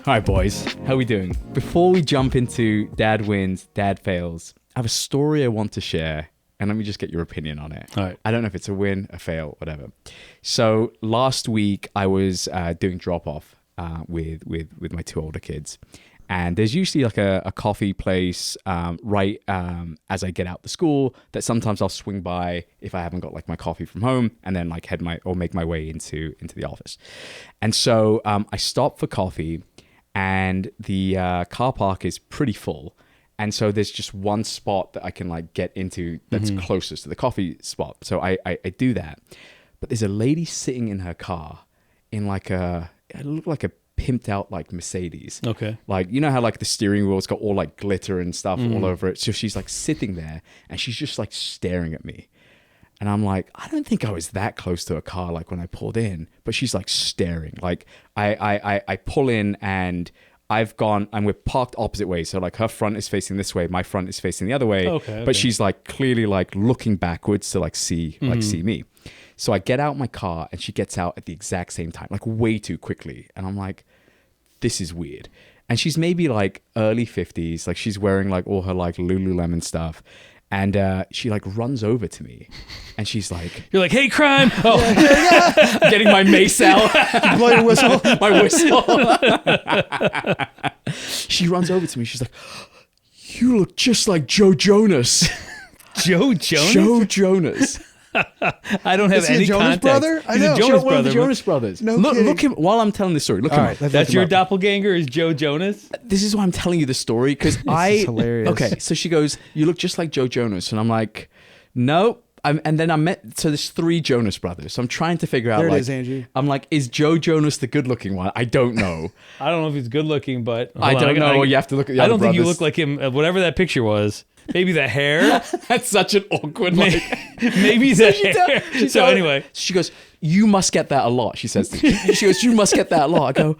All right, boys, how we doing? Before we jump into Dad Wins, Dad Fails, I have a story I want to share, and let me just get your opinion on it. All right. I don't know if it's a win, a fail, whatever. So last week, I was doing drop-off with my two older kids, and there's usually like a coffee place right as I get out the school that sometimes I'll swing by if I haven't got like my coffee from home, and then like make my way into the office. And so I stopped for coffee, and the car park is pretty full. And so there's just one spot that I can like get into that's closest to the coffee spot. So I do that. But there's a lady sitting in her car in like it looked like a pimped out like Mercedes. Okay. Like, you know how like the steering wheel's got all like glitter and stuff all over it. So she's like sitting there and she's just like staring at me. And I'm like, I don't think I was that close to a car like when I pulled in, but she's like staring. Like I pull in and we're parked opposite ways. So like her front is facing this way, my front is facing the other way. Okay. But she's like clearly like looking backwards to like see me. So I get out my car and she gets out at the exact same time, like way too quickly. And I'm like, this is weird. And she's maybe like early 50s, like she's wearing like all her like Lululemon stuff. And she like runs over to me and she's like, You're like, hey, crime. Oh, getting my mace out. Blow your whistle. My whistle. She runs over to me. She's like, you look just like Joe Jonas. Joe Jonas? Joe Jonas. I don't have Is he any a Jonas context. brother? I He's know. a Jonas One of the brother. Jonas brothers. No look kidding. him while I'm telling this story. Look him up. That's your doppelganger is Joe Jonas? This is why I'm telling you the story because is hilarious. Okay, so she goes, "You look just like Joe Jonas," and I'm like, "No." And then so there's 3 Jonas brothers. So I'm trying to figure out. There it like, is, Angie. I'm like, is Joe Jonas the good-looking one? I don't know. I don't know if he's good looking, but I don't know. You have to look at the I other don't think you brothers. look like him. Whatever that picture was. Maybe the hair. That's such an awkward. Like, Maybe the hair. So anyway. She goes, you must get that a lot. She says, she goes, you must get that a lot. I go,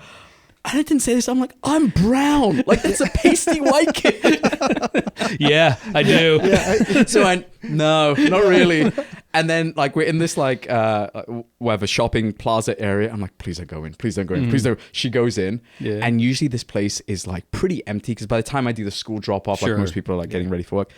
I didn't say this. I'm like, I'm brown. Like, that's a pasty white kid. Yeah, I do. So no, not really. And then like we're in this like whatever shopping plaza area. I'm like, please don't go in. Please don't go in. Please don't. She goes in, and usually this place is like pretty empty because by the time I do the school drop off, like most people are like getting ready for work.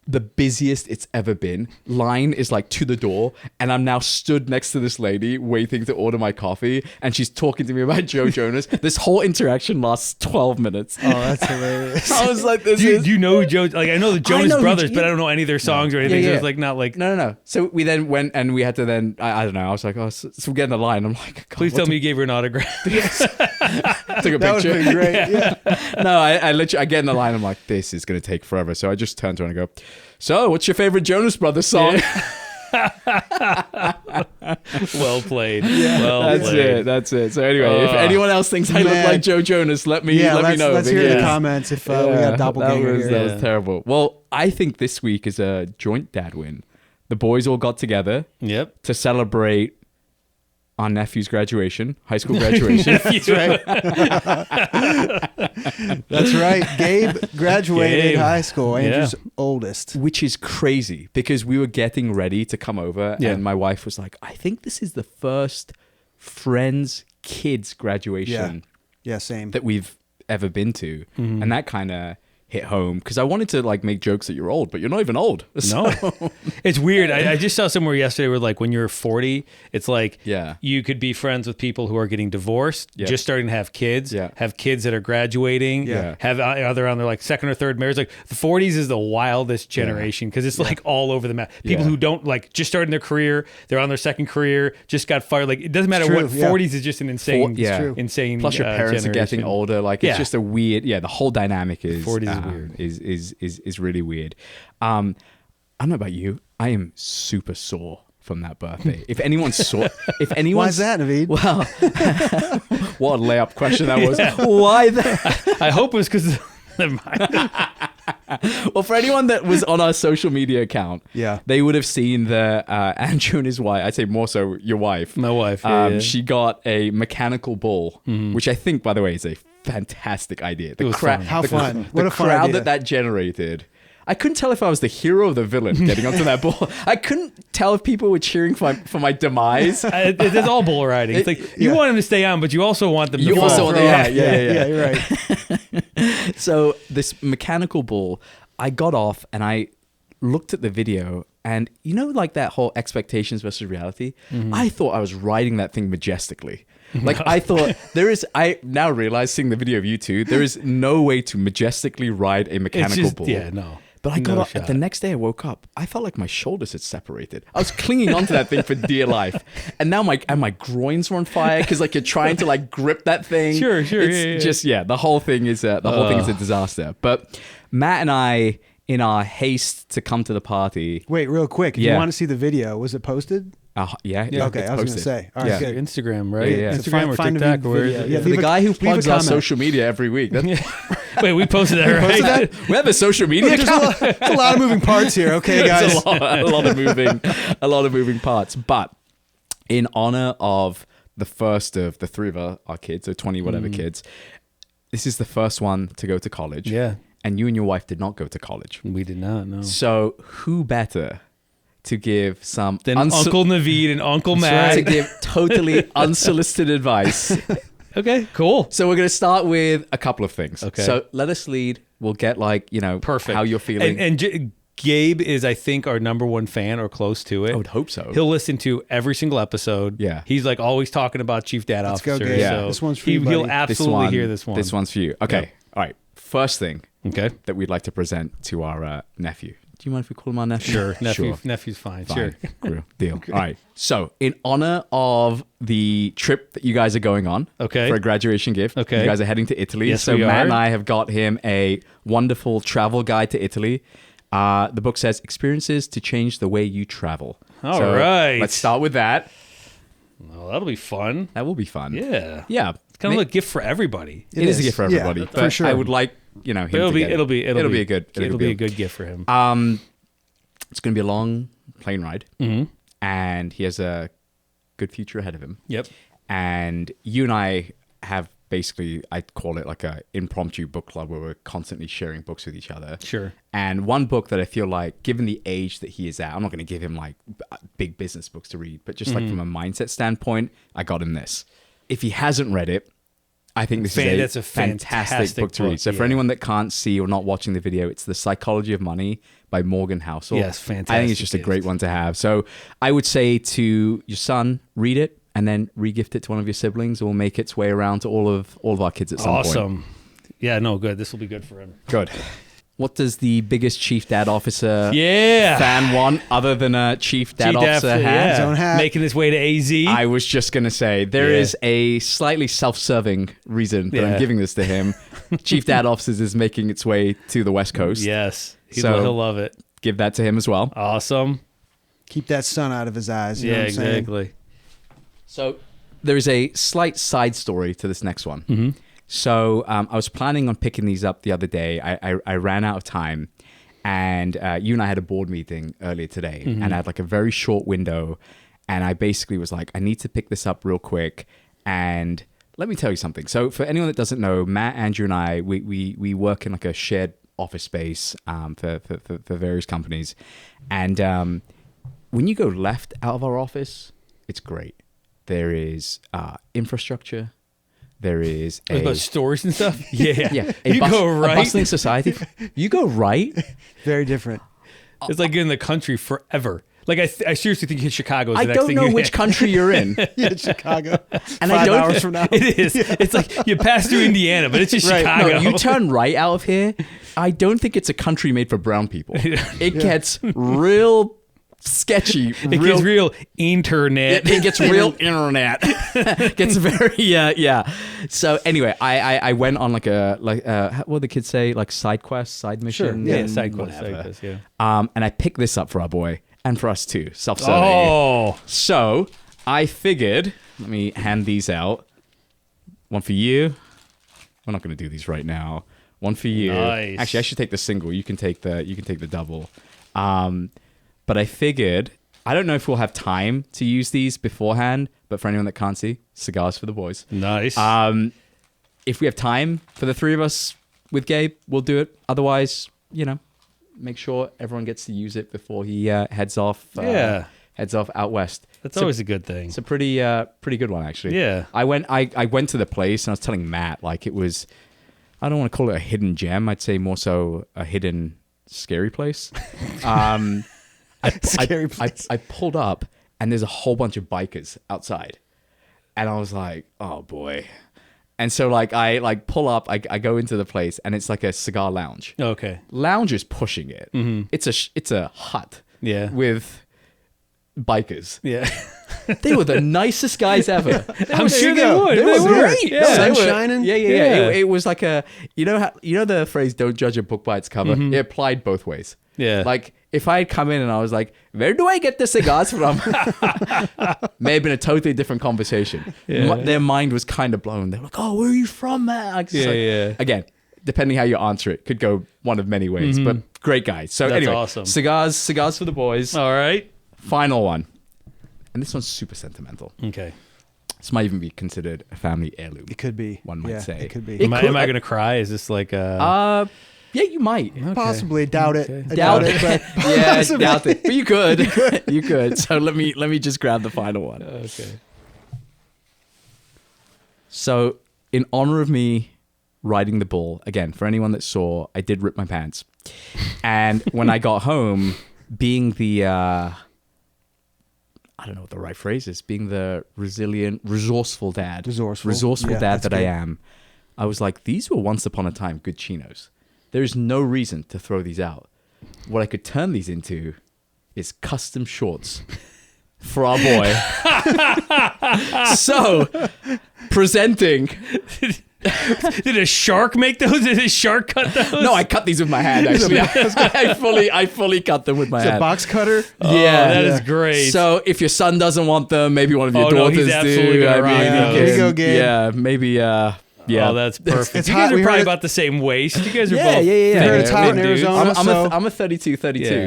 The busiest it's ever been. Line is like to the door, and I'm now stood next to this lady waiting to order my coffee, and she's talking to me about Joe Jonas. This whole interaction lasts 12 minutes. Oh, that's hilarious. I was like, this Do is... you know who Joe? Like, I know the Jonas know who- Brothers, but I don't know any of their songs or anything. Yeah, So yeah. it's like not like. No. So we then went and we had to then, I don't know, I was like, oh, so we get in the line. I'm like, God, Please tell me you gave her an autograph. Took a That would picture. have been great. Yeah. No, I literally, I get in the line. I'm like, this is going to take forever. So I just turn to her and I go, so what's your favorite Jonas Brothers song? Well played. Well played. That's it. So anyway, if anyone else thinks I look Man. like Joe Jonas, let me know. Let's hear the comments if we got doppelganger that here. was terrible. Well, I think this week is a joint dad win. The boys all got together Yep. to celebrate our nephew's graduation, high school graduation. That's right. That's right. Gabe graduated high school. Andrew's oldest. Which is crazy because we were getting ready to come over and my wife was like, I think this is the first friends kids graduation Yeah, same. that we've ever been to. And that kind of hit home because I wanted to like make jokes that you're old, but you're not even old. No, it's weird. I just saw somewhere yesterday where like when you're 40, it's like you could be friends with people who are getting divorced, just starting to have kids, have kids that are graduating, have either on their like second or third marriage. Like the 40s is the wildest generation because it's like all over the map. People who don't like just starting their career, they're on their second career, just got fired. Like it doesn't matter what. 40s is just an insane, insane. Plus your parents are getting older. Like it's just a weird. Yeah, the whole dynamic is 40s weird. Is really weird. I don't know about you. I am super sore from that birthday. If anyone saw, Why is that, Naveed? Well, what a layup question that was. Why that? I hope it was because. Never mind. Well, for anyone that was on our social media account, they would have seen that Andrew and his wife, I'd say more so your wife. My wife, she got a mechanical bull, which I think, by the way, is a fantastic idea. It was fun. How fun. What The a fun crowd idea. that generated. I couldn't tell if I was the hero or the villain getting onto that bull. I couldn't tell if people were cheering for my demise. It's all bull riding. It's like you want him to stay on, but you also want them to You also want yeah, you're right. So this mechanical bull, I got off and I looked at the video, and you know, like that whole expectations versus reality. I thought I was riding that thing majestically. Like I thought I now realize, seeing the video of you two, there is no way to majestically ride a mechanical bull. Yeah, no. But I got up, the next day I woke up, I felt like my shoulders had separated. I was clinging onto that thing for dear life. And now my groins were on fire because like you're trying to like grip that thing. Sure. It's just, the whole thing is a disaster. But Matt and I, in our haste to come to the party. Wait, real quick. If you want to see the video, was it posted? Yeah. Okay, I was going to say. All right, good. Instagram, right? Yeah. Instagram or TikTok or where? Yeah, the guy who plugs our social media every week. Wait, we posted that, right? We have a social media account. There's a lot of moving parts here, okay, guys? It's a lot of moving parts. But in honor of the first of the three of our kids, so 20 whatever kids, this is the first one to go to college. Yeah. And you and your wife did not go to college. We did not, no. So who better to give some... Then Uncle Naveed and Uncle Matt. To give totally unsolicited advice. Okay, cool. So we're going to start with a couple of things. Okay. So let us lead. We'll get perfect how you're feeling. And Gabe is, I think, our number one fan or close to it. I would hope so. He'll listen to every single episode. Yeah. He's like always talking about Chief Dad Let's Officer. go, Gabe. Yeah. So this one's for you, buddy. He'll absolutely hear this one. This one's for you. Okay. Yep. All right. First thing that we'd like to present to our nephew. Do you mind if we call him our nephew? Sure. Nephew's fine. Sure. Cool. Deal. Okay. All right. So, in honor of the trip that you guys are going on for a graduation gift, you guys are heading to Italy. Yes, so, we Matt are. and I have got him a wonderful travel guide to Italy. The book says experiences to change the way you travel. All right. Let's start with that. Well, that'll be fun. That will be fun. Yeah. Yeah. It's kind of a gift for everybody. It is a gift for everybody. But for sure. I would like, him it'll to be get it'll be a good gift for him. It's going to be a long plane ride, and he has a good future ahead of him. Yep. And you and I have basically, I call it like a impromptu book club where we're constantly sharing books with each other. Sure. And one book that I feel like, given the age that he is at, I'm not going to give him like big business books to read, but just like from a mindset standpoint, I got him this. If he hasn't read it, I think this is a fantastic book to read. So for anyone that can't see or not watching the video, it's The Psychology of Money by Morgan Housel. Yes, fantastic. I think it's just a great one to have. So I would say to your son, read it and then re-gift it to one of your siblings. It will make its way around to all of our kids at some point. Awesome. Yeah, no, good. This will be good for him. Good. What does the biggest Chief Dad Officer Yeah. fan want other than a Chief Dad Officer hat? Yeah. His own hat. Making his way to AZ. I was just going to say, there is a slightly self-serving reason that I'm giving this to him. Chief Dad Officers is making its way to the West Coast. Yes. So he'll love it. Give that to him as well. Awesome. Keep that sun out of his eyes. You know what I'm saying? exactly. So there is a slight side story to this next one. Mm-hmm. So I was planning on picking these up the other day. I ran out of time, and you and I had a board meeting earlier today, and I had like a very short window, and I basically was like, I need to pick this up real quick. And let me tell you something. So for anyone that doesn't know, Matt, Andrew, and I, we work in like a shared office space for various companies, and when you go left out of our office, it's great. There is infrastructure. There is about stores and stuff. Yeah. You go right. A bustling society. You go right. Very different. It's like in the country forever. Like I seriously think Chicago is the I next don't thing know you which hit. country you're in. Yeah, Chicago. And 5 hours from now. It is. It's like you pass through Indiana, but it's just Right. Chicago. No, you turn right out of here. I don't think it's a country made for brown people. It gets real sketchy. It gets real internet. It gets real internet. Gets very yeah. So anyway, I went on like what do the kids say, like side quest, side mission. Yeah, side quest. Yeah. And I picked this up for our boy and for us too. Self-serving. Oh. So I figured, let me hand these out. One for you. We're not going to do these right now. One for you. Nice. Actually, I should take the single. You can take the double. But I figured, I don't know if we'll have time to use these beforehand, but for anyone that can't see, cigars for the boys. Nice. If we have time for the three of us with Gabe, we'll do it. Otherwise, make sure everyone gets to use it before he heads off. Heads off out west. That's always a good thing. It's a pretty good one, actually. Yeah. I went to the place and I was telling Matt, like, it was, I don't want to call it a hidden gem. I'd say more so a hidden scary place. Scary place. I pulled up and there's a whole bunch of bikers outside. And I was like, oh boy. And so like I like pull up, I go into the place and it's like a cigar lounge. Okay. Loungers pushing it. Mm-hmm. It's a hut. Yeah. With bikers. Yeah. They were the nicest guys ever. I'm sure they would. They were great. Yeah. Sun shining. Yeah. It was like a, you know the phrase "don't judge a book by its cover." Mm-hmm. It applied both ways. Yeah. Like if I had come in and I was like, "Where do I get the cigars from?" May have been a totally different conversation. Yeah. Their mind was kind of blown. They're like, "Oh, where are you from, man?" Yeah. Again, depending how you answer it, could go one of many ways. Mm-hmm. But great guys. So That's anyway, awesome. Cigars for the boys. All right. Final one. And this one's super sentimental. Okay. This might even be considered a family heirloom. It could be. One might say. It could be. Am I going to cry? Is this like a... Yeah, you might. Okay. Possibly. Doubt it. Okay. I doubt it. But Yeah, doubt it. But you could. You could. So let me just grab the final one. Okay. So in honor of me riding the bull, again, for anyone that saw, I did rip my pants. And when I got home, being the... I don't know what the right phrase is, being the resilient, resourceful dad. Resourceful Yeah, dad that I good. am. I was like, these were once upon a time good chinos. There's no reason to throw these out. What I could turn these into is custom shorts for our boy. So, presenting... Did a shark make those? Did a shark cut those? No, I cut these with my hand, actually. I fully cut them with my It's a hand. box cutter. Yeah. That is great. So if your son doesn't want them, maybe one of your Oh, no, daughters he's absolutely do. gonna rock you those. Here you go, Gabe. Yeah, maybe. Yeah. Oh, that's perfect. it's you hot. guys are We probably heard it- about the same waist. You guys are Yeah, both. yeah, yeah. We heard it's hot in big dudes. Arizona. I'm a 32, Yeah.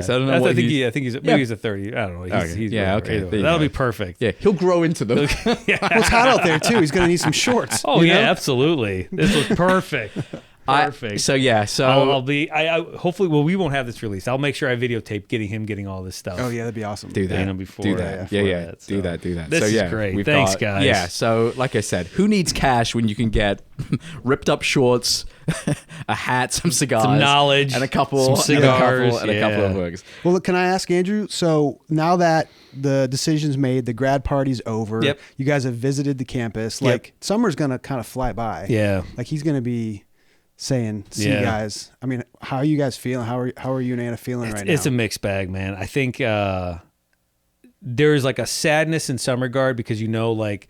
so I don't know what I think he's... he's a 30. I don't know. Okay. He's Yeah, whatever. okay. Either way. There you That'll go. be perfect. Yeah, he'll grow into them. Well, it's hot out there too. He's gonna need some shorts. Oh you yeah, know? absolutely. This looks perfect. Perfect. So I'll be. I hopefully. Well, we won't have this released. I'll make sure I videotape getting all this stuff. Oh yeah, that'd be awesome. do that. You know, before- do that. yeah, Yeah, before that, do so. that. Do that. This so, is yeah, great. we've Thanks, got- guys. Yeah. So, like I said, who needs cash when you can get ripped up shorts, a hat, some cigars, Some knowledge, and a couple, some cigars, and a couple of mugs. Well, can I ask Andrew? So now that the decision's made, the grad party's over. Yep. You guys have visited the campus. Yep. Like summer's gonna kind of fly by. Yeah. Like he's gonna be saying, "See you Yeah. guys." I mean, how are you guys feeling? How are you and Anna feeling right now? It's a mixed bag, man. I think there's like a sadness in some regard because like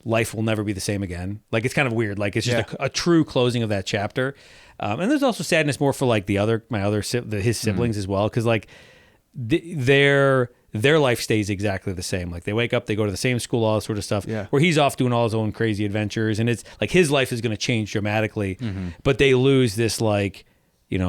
life will never be the same again. Like it's kind of weird. Like it's just a true closing of that chapter. And there's also sadness more for like his siblings as well, because like their life stays exactly the same. Like they wake up, they go to the same school, all that sort of stuff. Yeah. Where he's off doing all his own crazy adventures, and it's like his life is going to change dramatically. But they lose this like, he's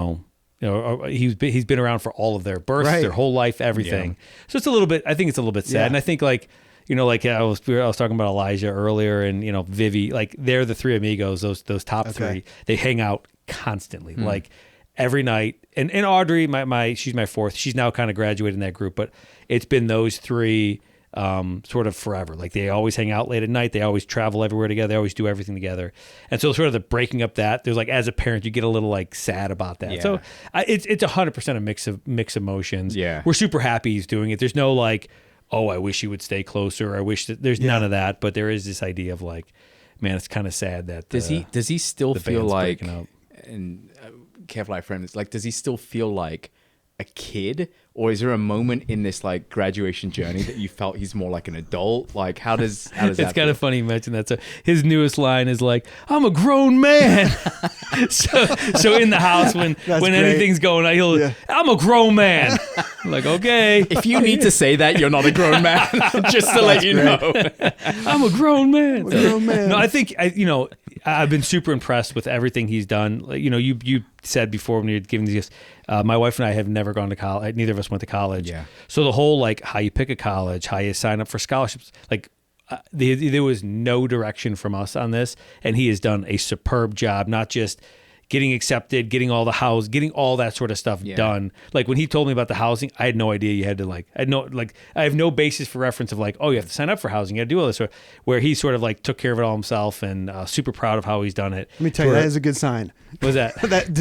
been around for all of their births, Right. their whole life, everything. So it's a little bit. I think it's a little bit sad, Yeah. and I think like. Like I was talking about Elijah earlier, and Vivi, like they're the three amigos, those top three. They hang out constantly, like every night. And Audrey, she's my fourth. She's now kind of graduated in that group, but it's been those three sort of forever. Like they always hang out late at night. They always travel everywhere together. They always do everything together. And so sort of the breaking up that, there's like as a parent, you get a little like sad about that. Yeah. So it's 100% a mix of emotions. Yeah. We're super happy he's doing it. There's no like, oh, I wish he would stay closer. I wish that there's none of that. But there is this idea of like, man, it's kind of sad that Does he still the feel band's like? breaking up. And careful, I frame this. Like, does he still feel like a kid, or is there a moment in this like graduation journey that you felt he's more like an adult? Like, how does that It's kind feel? of funny you mention that. So his newest line is like, "I'm a grown man." so in the house when great. anything's going on, "I'm a grown man." I'm like, okay, If you need to say that, you're not a grown man. Just to let you know. I'm a grown man. grown man. No, I think I've been super impressed with everything he's done. Like, you said before when you were giving these gifts, my wife and I have never gone to college. Neither of us went to college. Yeah. So the whole like how you pick a college, how you sign up for scholarships, like there was no direction from us on this, and he has done a superb job, not just getting accepted, getting all the house, getting all that sort of stuff done. Like when he told me about the housing, I had no idea you had to like, I have no basis for reference of like, oh, you have to sign up for housing. You got to do all this. Where he sort of like took care of it all himself, and super proud of how he's done it. Let me tell you, that is a good sign. What was that?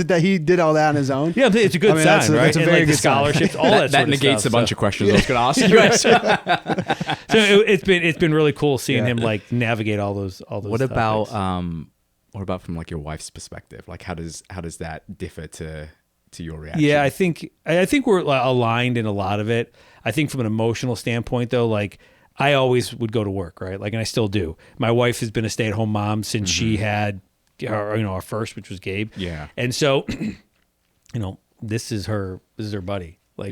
that he did all that on his own? Yeah, it's a good sign, right? That's a very good scholarships, all that sort of negates stuff, a bunch of questions I was going to ask you guys. So it's been really cool seeing him like navigate all those. What about from like your wife's perspective? Like how does that differ to your reaction? Yeah, I think we're aligned in a lot of it. I think from an emotional standpoint though, like I always would go to work, right? Like, and I still do. My wife has been a stay-at-home mom since she had our first, which was Gabe. Yeah. And so, this is her buddy. Like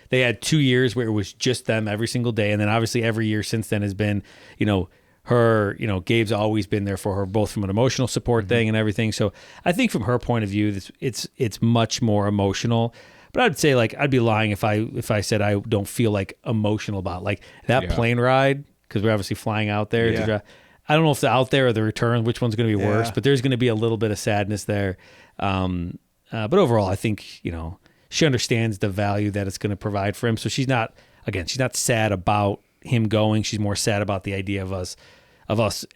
they had 2 years where it was just them every single day. And then obviously every year since then has been, her, Gabe's always been there for her, both from an emotional support thing and everything. So I think from her point of view, it's much more emotional. But I'd say like I'd be lying if I said I don't feel like emotional about like that plane ride, because we're obviously flying out there. Yeah. I don't know if the out there or the return, which one's going to be worse, but there's going to be a little bit of sadness there. But overall, I think she understands the value that it's going to provide for him. So she's not sad about him going. She's more sad about the idea of us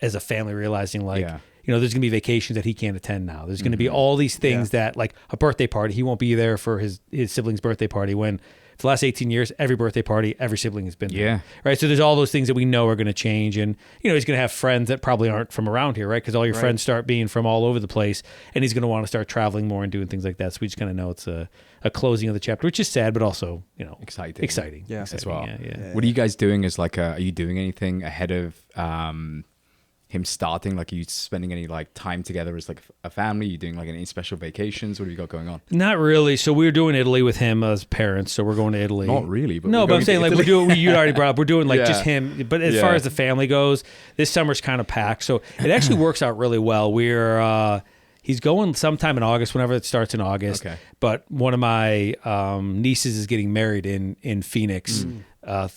as a family realizing like, there's going to be vacations that he can't attend now. There's going to be all these things that like a birthday party, he won't be there for his sibling's birthday party when for the last 18 years, every birthday party, every sibling has been there. Yeah. Right. So there's all those things that we know are going to change. And, he's going to have friends that probably aren't from around here, right? Because all your friends start being from all over the place, and he's going to want to start traveling more and doing things like that. So we just kind of know it's a closing of the chapter, which is sad, but also, exciting. Yeah. As well. Yeah. What are you guys doing as like, are you doing anything ahead of, him starting? Like, are you spending any like time together as like a family? Are you doing like any special vacations? What have you got going on? Not really. So we're doing Italy with him as parents. So we're going to Italy. Not really, but but I'm saying like you already brought up. We're doing like just him. But as far as the family goes, this summer's kind of packed. So it actually works out really well. He's going sometime in August, whenever it starts in August. Okay. But one of my nieces is getting married in Phoenix.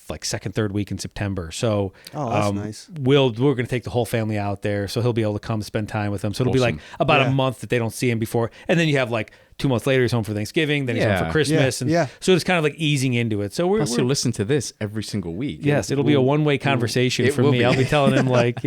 Like second, third week in September. So that's nice. We're going to take the whole family out there, so he'll be able to come spend time with them. So it'll be like about a month that they don't see him before, and then you have like 2 months later he's home for Thanksgiving, then he's home for Christmas, and so it's kind of like easing into it. So we're listen to this every single week. Yes, it'll be a one-way conversation for me. I'll be telling him like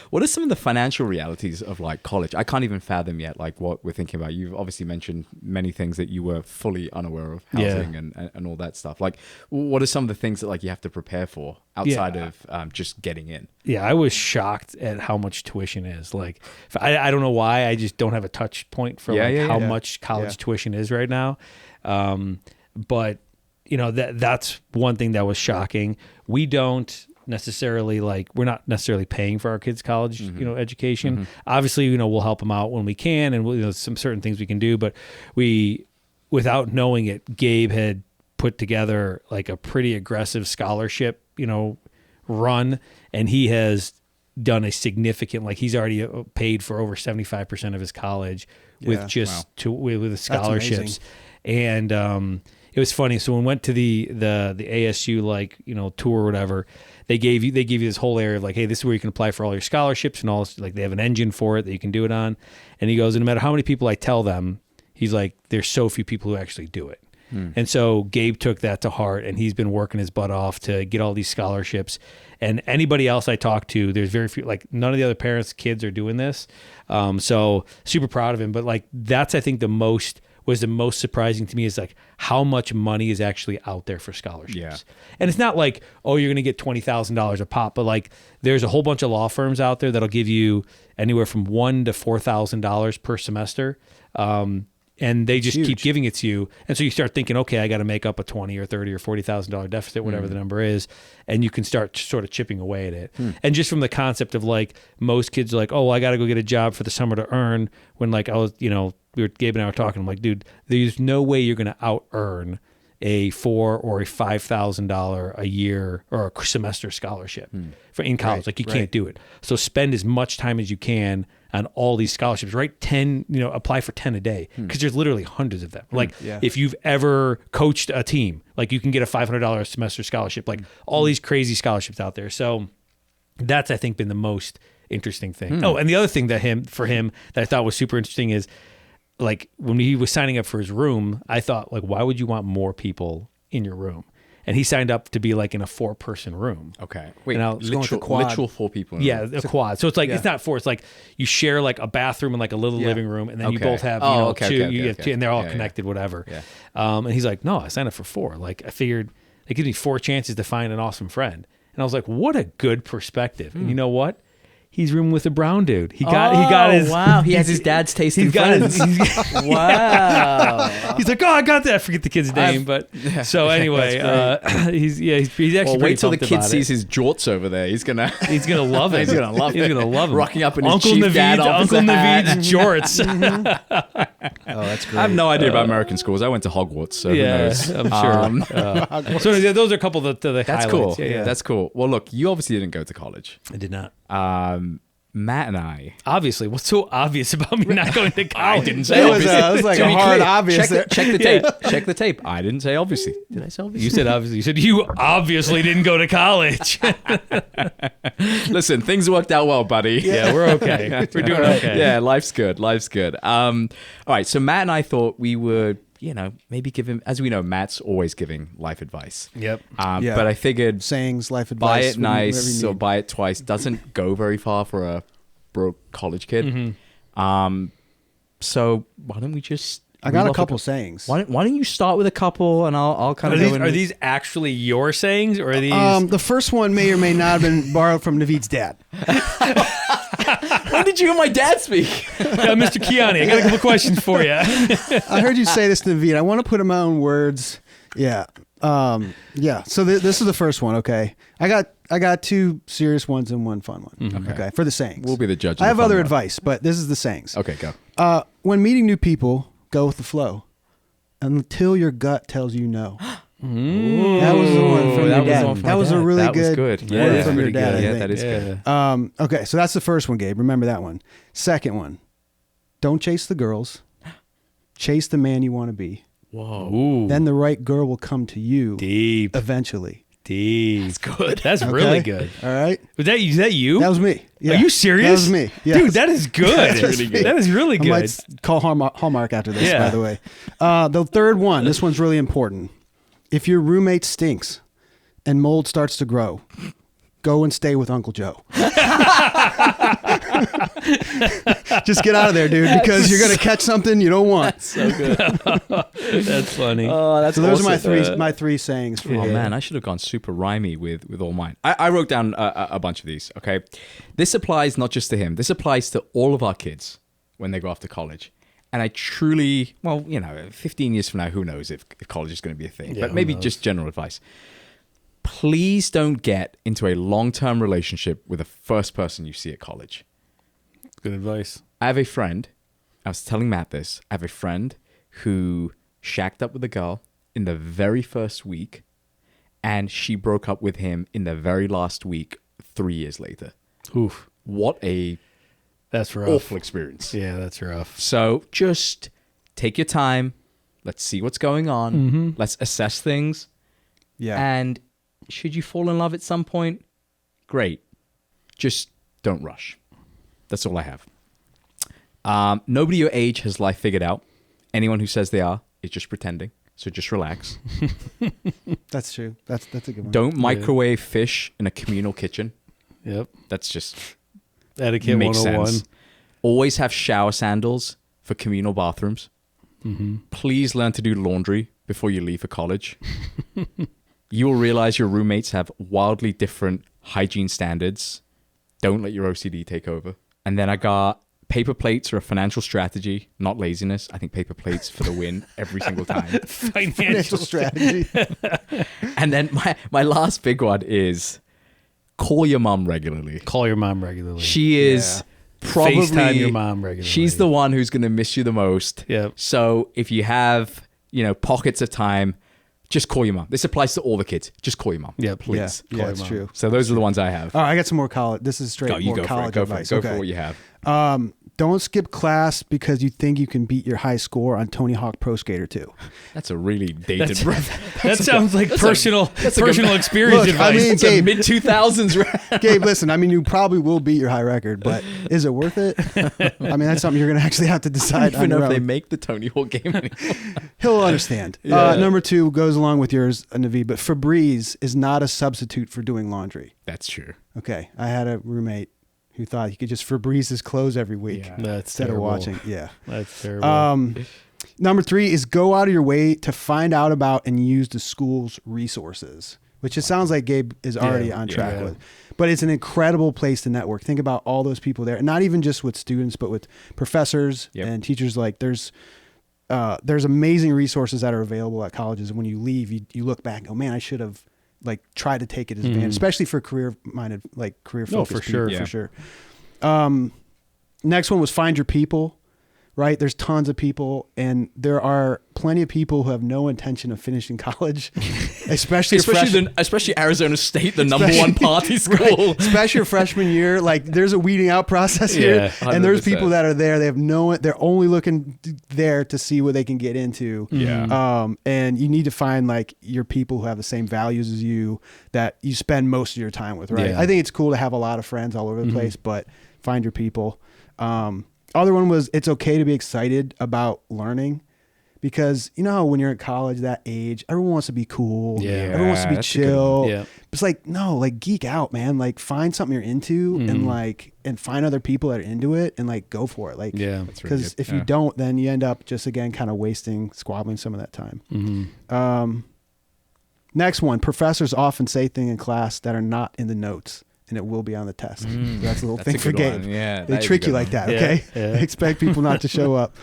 What are some of the financial realities of like college? I can't even fathom yet like what we're thinking about. You've obviously mentioned many things that you were fully unaware of, housing and all that stuff. Like, what are some of the things that like you have to prepare for outside of just getting in? Yeah, I was shocked at how much tuition is. Like, I don't know why. I just don't have a touch point for how much college tuition is right now. But that's one thing that was shocking. We don't necessarily we're not necessarily paying for our kids' college, education. Obviously, we'll help them out when we can, and some certain things we can do. But without knowing it, Gabe had put together like a pretty aggressive scholarship, run, and he has done a significant, like he's already paid for over 75% of his college with with the scholarships. And it was funny. So when we went to the ASU tour or whatever, they give you this whole area of like, hey, this is where you can apply for all your scholarships and all this, like they have an engine for it that you can do it on. And he goes, and no matter how many people I tell them, he's like, there's so few people who actually do it. And so Gabe took that to heart, and he's been working his butt off to get all these scholarships. And anybody else I talk to, there's very few, like none of the other parents' kids are doing this. So super proud of him. But like that's, I think the most surprising to me is like how much money is actually out there for scholarships. Yeah. And it's not like, oh, you're going to get $20,000 a pop, but like there's a whole bunch of law firms out there that'll give you anywhere from $1,000 to $4,000 per semester. And they just keep giving it to you. And so you start thinking, okay, I got to make up a $20,000 or $30,000 or $40,000 deficit, whatever the number is. And you can start sort of chipping away at it. And just from the concept of like, most kids are like, oh, well, I got to go get a job for the summer to earn. When like I was, Gabe and I were talking, I'm like, dude, there's no way you're going to out earn a $4,000 or a $5,000 a year or a semester scholarship for in college. Like you can't do it. So spend as much time as you can on all these scholarships, right? Apply for 10 a day, because there's literally hundreds of them. Like if you've ever coached a team, like you can get a $500 a semester scholarship, like all these crazy scholarships out there. So that's, I think, been the most interesting thing. Oh, and the other thing for him that I thought was super interesting is like when he was signing up for his room, I thought like, why would you want more people in your room? And he signed up to be like in a 4-person room. Okay. Wait, literal 4 people. Yeah, a quad. So it's like, it's not 4. It's like you share like a bathroom and like a little living room. And then you both have, two, you have two, and they're all connected, whatever. Yeah. And he's like, no, I signed up for 4. Like I figured it gives me 4 chances to find an awesome friend. And I was like, what a good perspective. And you know what? He's rooming with a brown dude. He got his. Wow, he has his dad's taste in friends. Wow. He's like, I got that. I forget the kid's name, but so anyway, he's actually. Well, wait till the kid sees his jorts over there. He's gonna love it. He's gonna love him. Rocking up in his Uncle chief dad Uncle Naveed's jorts. Oh, that's great. I have no idea about American schools. I went to Hogwarts, so who knows? I'm sure. So those are a couple of the that's highlights. Cool. Yeah, that's cool. Well, look, you obviously didn't go to college. I did not. Matt and I. Obviously, what's so obvious about me not going to college? I didn't say obviously. It was like a hard obvious. Check the tape. Check the tape. I didn't say obviously. Did I say obviously? You said obviously. You said you obviously didn't go to college. Listen, things worked out well, buddy. Yeah, we're okay. We're doing okay. Yeah, life's good. All right, so Matt and I thought we would, maybe give him, as we know, Matt's always giving life advice. Yep. But I figured sayings, life advice. Buy it nice or buy it twice doesn't go very far for a broke college kid. Mm-hmm. So why don't we just... I got a couple sayings. Why don't you start with a couple and I'll kind of... Are these actually your sayings or are these... The first one may or may not have been borrowed from Naveed's dad. When did you and my dad speak? Mr. Kiani, I got a couple questions for you. I heard you say this to Naveed. I want to put in my own words. Yeah. So this is the first one. Okay. I got 2 serious ones and 1 fun one. Mm-hmm. Okay. For the sayings. We'll be the judge. I have other advice, but this is the sayings. Okay, go. When meeting new people, go with the flow until your gut tells you no. That was the one from your dad. That was a really good. Yeah, from your dad. Yeah, that is good. Okay, so that's the first one, Gabe. Remember that one. Second one, don't chase the girls. Chase the man you want to be. Whoa. Ooh. Then the right girl will come to you. Deep. Eventually. Deep. That's good. That's really good. All right. Was that you? That was me. Yeah. Are you serious? That was me. Yes. Dude, that is good. That is really good. I might call Hallmark after this, by the way. The third one, this one's really important. If your roommate stinks and mold starts to grow, go and stay with Uncle Joe. Just get out of there, dude, because you're going to catch something you don't want. That's so good. That's funny. Oh, that's so those are my three sayings. Oh, man, I should have gone super rhymey with all mine. I wrote down a bunch of these, okay? This applies not just to him. This applies to all of our kids when they go off to college. And I truly, 15 years from now, who knows if college is going to be a thing. But maybe just general advice. Please don't get into a long-term relationship with the first person you see at college. Good advice. I have a friend, I was telling Matt this, I have a friend who shacked up with a girl in the very first week, and she broke up with him in the very last week 3 years later. Oof. What a... That's rough. Awful experience. Yeah, that's rough. So just take your time. Let's see what's going on. Mm-hmm. Let's assess things. Yeah. And should you fall in love at some point, great. Just don't rush. That's all I have. Nobody your age has life figured out. Anyone who says they are is just pretending. So just relax. That's true. That's a good one. Don't microwave fish in a communal kitchen. Yep. That's just... Etiquette makes 101. Sense. Always have shower sandals for communal bathrooms. Mm-hmm. Please learn to do laundry before you leave for college. You will realize your roommates have wildly different hygiene standards. Don't let your OCD take over. And then I got paper plates are a financial strategy, not laziness. I think paper plates for the win every single time. Financial strategy. And then my last big one is... Call your mom regularly. Call your mom regularly. She is probably... FaceTime your mom regularly. She's the one who's going to miss you the most. Yep. So if you have, pockets of time, just call your mom. This applies to all the kids. Just call your mom. Yeah, please. Yeah, that's true. So those are the ones I have. All right, I got some more college. This is straight more college advice. Go for what you have. don't skip class because you think you can beat your high score on Tony Hawk Pro Skater 2. That's a really dated. That sounds like personal experience Look, advice. I mean, Gabe, mid 2000s. Gabe, listen. I mean, you probably will beat your high record, but is it worth it? I mean, that's something you're going to actually have to decide. I don't even know if they make the Tony Hawk game anymore. He'll understand. Number 2 goes along with yours, Naveed, but Febreze is not a substitute for doing laundry. That's true. Okay, I had a roommate who thought he could just Febreze his clothes every week instead of watching. Yeah, that's terrible. Number 3 is go out of your way to find out about and use the school's resources, which it sounds like Gabe is already on track with. But it's an incredible place to network. Think about all those people there, and not even just with students, but with professors and teachers. Like there's amazing resources that are available at colleges, and when you leave, you look back and go, man, I should have like tried to take it as advantage, especially for career-minded, like career-focused people. For sure. Next one was find your people. Right? There's tons of people, and there are plenty of people who have no intention of finishing college, especially Arizona State, the number one party school. Right. Especially your freshman year. Like there's a weeding out process here, and there's people that are there. They have they're only looking there to see what they can get into. Yeah. And you need to find like your people who have the same values as you that you spend most of your time with. Right? Yeah. I think it's cool to have a lot of friends all over the place, but find your people. Other one was it's okay to be excited about learning because, you know, when you're in college, that age, everyone wants to be cool. Yeah, everyone wants to be chill. Yeah. It's like, no, like geek out, man. Like find something you're into and find other people that are into it and like go for it. Like, because if you don't, then you end up just again, kind of squabbling some of that time. Next one, professors often say things in class that are not in the notes. And it will be on the test. So that's a little thing for Gabe. Yeah, they trick you like that, okay? They expect people not to show up.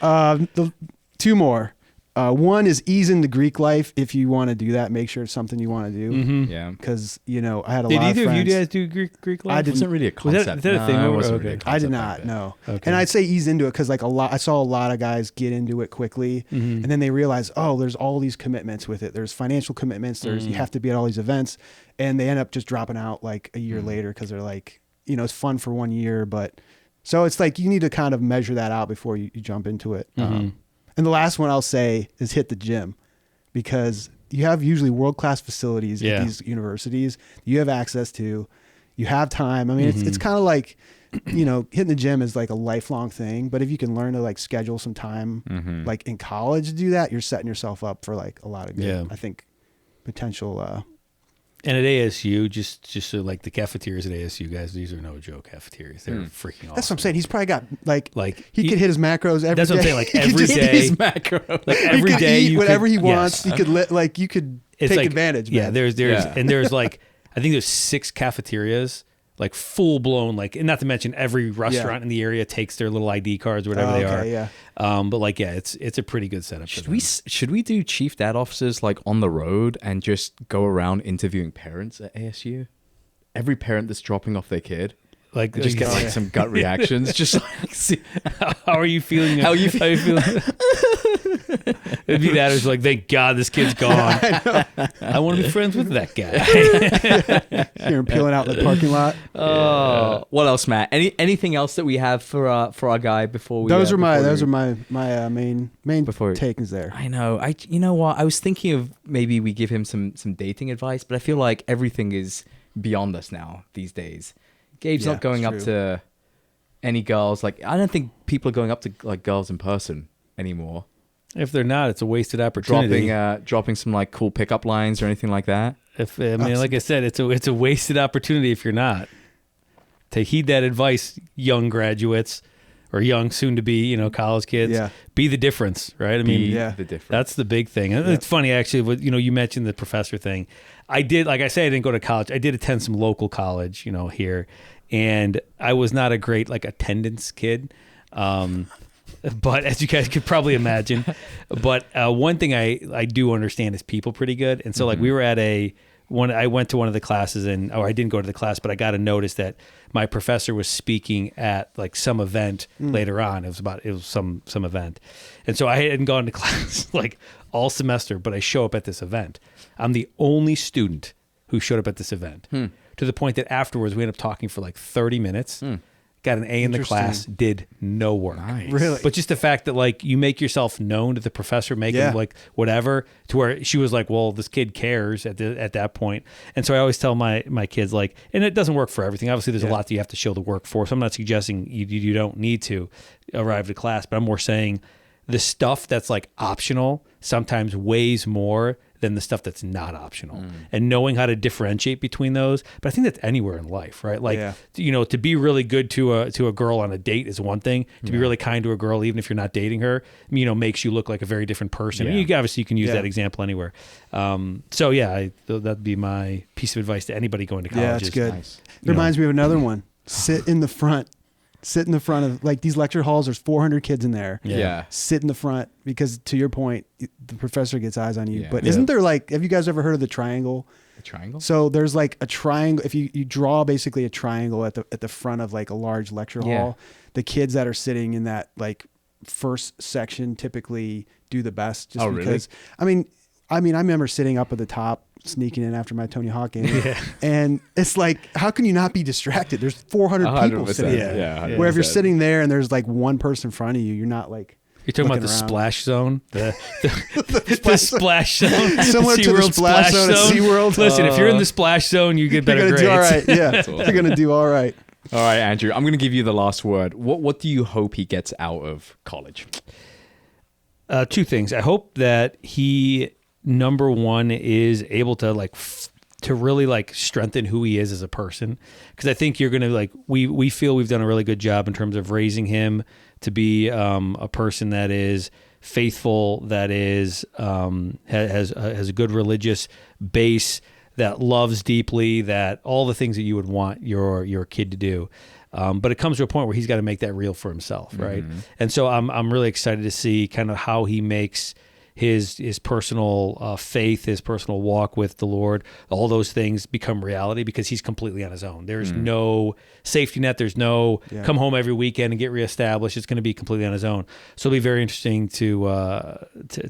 2 more. One is ease into Greek life. If you want to do that, make sure it's something you want to do. Yeah. Because, you know, I had a lot of friends. Did either of you guys do Greek life? It wasn't really a concept. Was that a thing? I did not, no. Okay. And I'd say ease into it because like I saw a lot of guys get into it quickly. And then they realize, oh, there's all these commitments with it. There's financial commitments. You have to be at all these events. And they end up just dropping out like a year later because they're like, you know, it's fun for 1 year. But so it's like you need to kind of measure that out before you jump into it. And the last one I'll say is hit the gym because you have usually world-class facilities at these universities you have access to. You have time. I mean, it's kind of like, you know, hitting the gym is like a lifelong thing. But if you can learn to like schedule some time like in college to do that, you're setting yourself up for like a lot of good, I think, potential and at ASU, just so like the cafeterias at ASU, guys, these are no joke cafeterias. They're freaking awesome. That's what I'm saying. He's probably got like he could hit his macros every day. That's what I'm saying. Like every day, his macro. Like every day, eat whatever he wants. He could you could take like, advantage. Man. Yeah, there's like I think there's 6 cafeterias. Like full blown, like, and not to mention every restaurant in the area takes their little ID cards or whatever they are. Yeah. But like, it's a pretty good setup. Should we do chief dad officers like on the road and just go around interviewing parents at ASU? Every parent that's dropping off their kid, like, just get like some gut reactions. Just like, see, how are you feeling? How are you feeling? It'd be that. It's like, thank God this kid's gone. I want to be friends with that guy. Hear him peeling out in the parking lot. Oh, what else, Matt? Anything else that we have for our guy before we? Those are my main takings there. I know. You know what? I was thinking of maybe we give him some dating advice, but I feel like everything is beyond us now these days. Gabe's not going up to any girls. Like, I don't think people are going up to like girls in person anymore. If they're not, it's a wasted opportunity. Dropping some like cool pickup lines or anything like that. Like I said, it's a wasted opportunity if you're not. To heed that advice, young graduates or young soon to be, college kids. Yeah. Be the difference, right? I mean, the difference. That's the big thing. And it's funny actually. You mentioned the professor thing. I did, like I say, I didn't go to college. I did attend some local college, here, and I was not a great like attendance kid. But as you guys could probably imagine, but one thing I do understand is people pretty good. And so like we were at I went to one of the classes I didn't go to the class, but I got a notice that my professor was speaking at like some event later on. It was some event. And so I hadn't gone to class like all semester, but I show up at this event. I'm the only student who showed up at this event to the point that afterwards we ended up talking for like 30 minutes. got an A in the class, did no work. Nice. Really? But just the fact that like you make yourself known to the professor, make him like whatever, to where she was like, well, this kid cares at that point. And so I always tell my kids like, and it doesn't work for everything. Obviously there's a lot that you have to show the workforce. I'm not suggesting you don't need to arrive to class, but I'm more saying the stuff that's like optional sometimes weighs more than the stuff that's not optional, and knowing how to differentiate between those. But I think that's anywhere in life, right? Like, to be really good to a girl on a date is one thing. To be really kind to a girl, even if you're not dating her, makes you look like a very different person. Yeah. Obviously you can use that example anywhere. That'd be my piece of advice to anybody going to college. Yeah, that's good. Nice. It reminds me of another one. Sit in the front of like these lecture halls. There's 400 kids in there. Yeah. Sit in the front because to your point, the professor gets eyes on you. But isn't there like, have you guys ever heard of the triangle? A triangle? So there's like a triangle. If you draw basically a triangle at the front of like a large lecture hall, the kids that are sitting in that like first section typically do the best. Just because, really? I mean, I remember sitting up at the top, sneaking in after my Tony Hawk game. And it's like, how can you not be distracted? There's 400 people sitting there. Yeah, where if you're sitting there and there's like one person in front of you, you're not like, you're talking about the splash zone, the splash zone, similar to the splash zone at SeaWorld. Listen, if you're in the splash zone, you get better grades. Do all right. Yeah, awesome. You're gonna do all right. All right, Andrew. I'm gonna give you the last word. What do you hope he gets out of college? Two things. I hope that he, number one, is able to to really strengthen who he is as a person, because I think you're gonna we feel we've done a really good job in terms of raising him to be a person that is faithful, that is has a good religious base, that loves deeply, that all the things that you would want your kid to do. But it comes to a point where he's got to make that real for himself, right? And so I'm really excited to see kind of how he makes his personal faith, his personal walk with the Lord, all those things become reality, because he's completely on his own. There's no safety net. There's no come home every weekend and get reestablished. It's going to be completely on his own. So it'll be very interesting to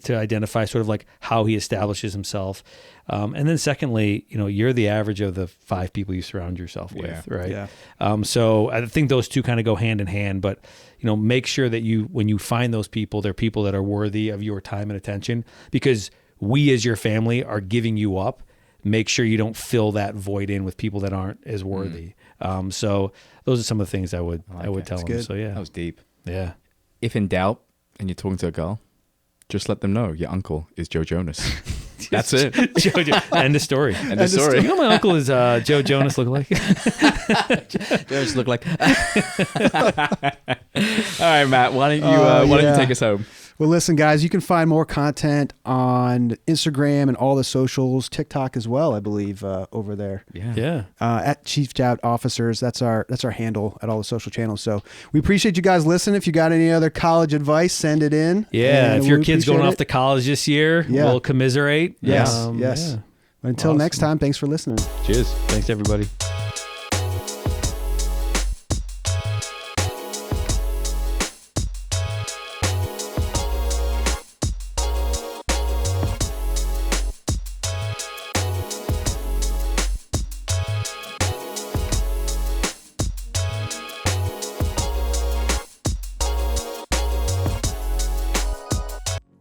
identify sort of like how he establishes himself. And then secondly, you're the average of the 5 people you surround yourself with, right? Yeah. So I think those two kind of go hand in hand, but make sure that when you find those people, they're people that are worthy of your time and attention, because we as your family are giving you up. Make sure you don't fill that void in with people that aren't as worthy. So those are some of the things I would tell them. Good. So yeah, that was deep. Yeah. If in doubt and you're talking to a girl, just let them know your uncle is Joe Jonas. That's it. End of story. End of story. My uncle is Joe Jonas look-alike. Jonas look like. All right, Matt. Why don't you take us home? Well, listen, guys, you can find more content on Instagram and all the socials, TikTok as well, I believe, over there. Yeah. At Chief Scout Officers, that's our handle at all the social channels. So we appreciate you guys listening. If you got any other college advice, send it in. Yeah, if your kid's going off to college this year, we'll commiserate. Yes. Until next time, thanks for listening. Cheers. Thanks, everybody.